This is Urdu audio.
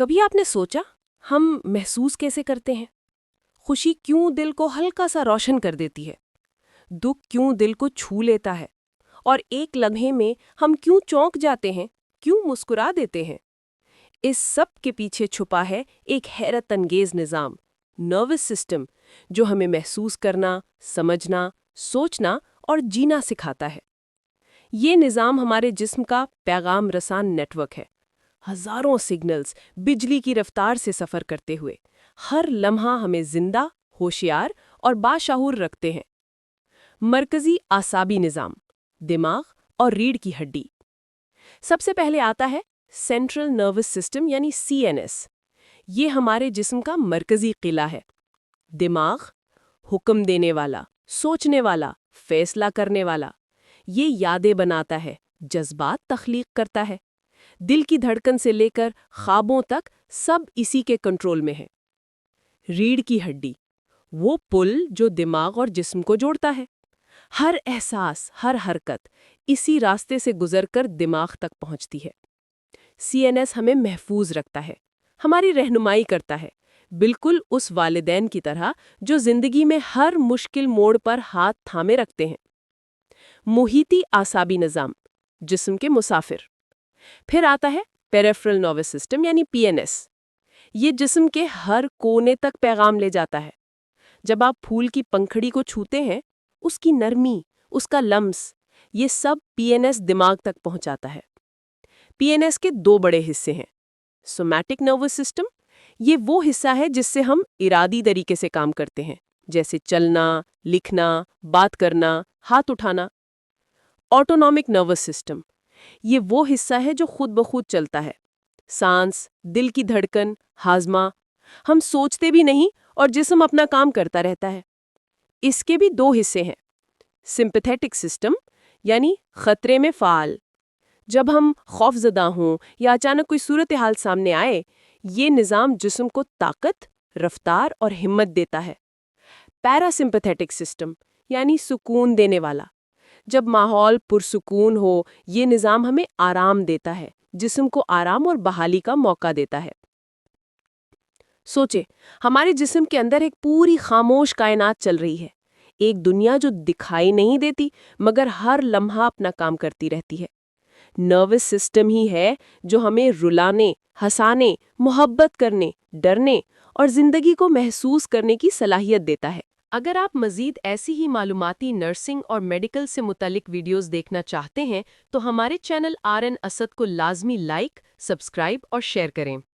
کبھی آپ نے سوچا ہم محسوس کیسے کرتے ہیں؟ خوشی کیوں دل کو ہلکا سا روشن کر دیتی ہے؟ دکھ کیوں دل کو چھو لیتا ہے؟ اور ایک لمحے میں ہم کیوں چونک جاتے ہیں، کیوں مسکرا دیتے ہیں؟ اس سب کے پیچھے چھپا ہے ایک حیرت انگیز نظام، نروس سسٹم، جو ہمیں محسوس کرنا، سمجھنا، سوچنا اور جینا سکھاتا ہے۔ یہ نظام ہمارے جسم کا پیغام رسان نیٹ ورک ہے، ہزاروں سگنلز بجلی کی رفتار سے سفر کرتے ہوئے ہر لمحہ ہمیں زندہ، ہوشیار اور باشعور رکھتے ہیں۔ مرکزی اعصابی نظام، دماغ اور ریڑھ کی ہڈی۔ سب سے پہلے آتا ہے سینٹرل نروس سسٹم یعنی CNS۔ یہ ہمارے جسم کا مرکزی قلعہ ہے۔ دماغ، حکم دینے والا، سوچنے والا، فیصلہ کرنے والا، یہ یادیں بناتا ہے، جذبات تخلیق کرتا ہے۔ دل کی دھڑکن سے لے کر خوابوں تک سب اسی کے کنٹرول میں ہے۔ ریڑھ کی ہڈی، وہ پل جو دماغ اور جسم کو جوڑتا ہے۔ ہر احساس، ہر حرکت اسی راستے سے گزر کر دماغ تک پہنچتی ہے۔ CNS ہمیں محفوظ رکھتا ہے، ہماری رہنمائی کرتا ہے، بالکل اس والدین کی طرح جو زندگی میں ہر مشکل موڑ پر ہاتھ تھامے رکھتے ہیں۔ محیطی اعصابی نظام، جسم کے مسافر۔ پھر آتا ہے پیریفرل نروس سسٹم یعنی PNS۔ یہ جسم کے ہر کونے تک پیغام لے جاتا ہے۔ جب آپ پھول کی پنکھڑی کو چھوتے ہیں، اس کی نرمی، اس کا لمس، یہ سب PNS دماغ تک پہنچاتا ہے۔ PNS کے دو بڑے حصے ہیں۔ سومیٹک نروس سسٹم، یہ وہ حصہ ہے جس سے ہم ارادی طریقے سے کام کرتے ہیں، جیسے چلنا، لکھنا، بات کرنا، ہاتھ اٹھانا۔ آٹونومک نروس سسٹم، یہ وہ حصہ ہے جو خود بخود چلتا ہے۔ سانس، دل کی دھڑکن، ہاضمہ، ہم سوچتے بھی نہیں اور جسم اپنا کام کرتا رہتا ہے۔ اس کے بھی دو حصے ہیں۔ سمپیتھیٹک سسٹم یعنی خطرے میں فعال، جب ہم خوف زدہ ہوں یا اچانک کوئی صورتحال سامنے آئے، یہ نظام جسم کو طاقت، رفتار اور ہمت دیتا ہے۔ پیراسمپیتھیٹک سسٹم یعنی سکون دینے والا، جب ماحول پرسکون ہو، یہ نظام ہمیں آرام دیتا ہے، جسم کو آرام اور بحالی کا موقع دیتا ہے۔ سوچے، ہمارے جسم کے اندر ایک پوری خاموش کائنات چل رہی ہے، ایک دنیا جو دکھائی نہیں دیتی مگر ہر لمحہ اپنا کام کرتی رہتی ہے۔ نروس سسٹم ہی ہے جو ہمیں رلانے، ہنسانے، محبت کرنے، ڈرنے اور زندگی کو محسوس کرنے کی صلاحیت دیتا ہے۔ اگر آپ مزید ایسی ہی معلوماتی نرسنگ اور میڈیکل سے متعلق ویڈیوز دیکھنا چاہتے ہیں تو ہمارے چینل RN اسد کو لازمی لائک، سبسکرائب اور شیئر کریں۔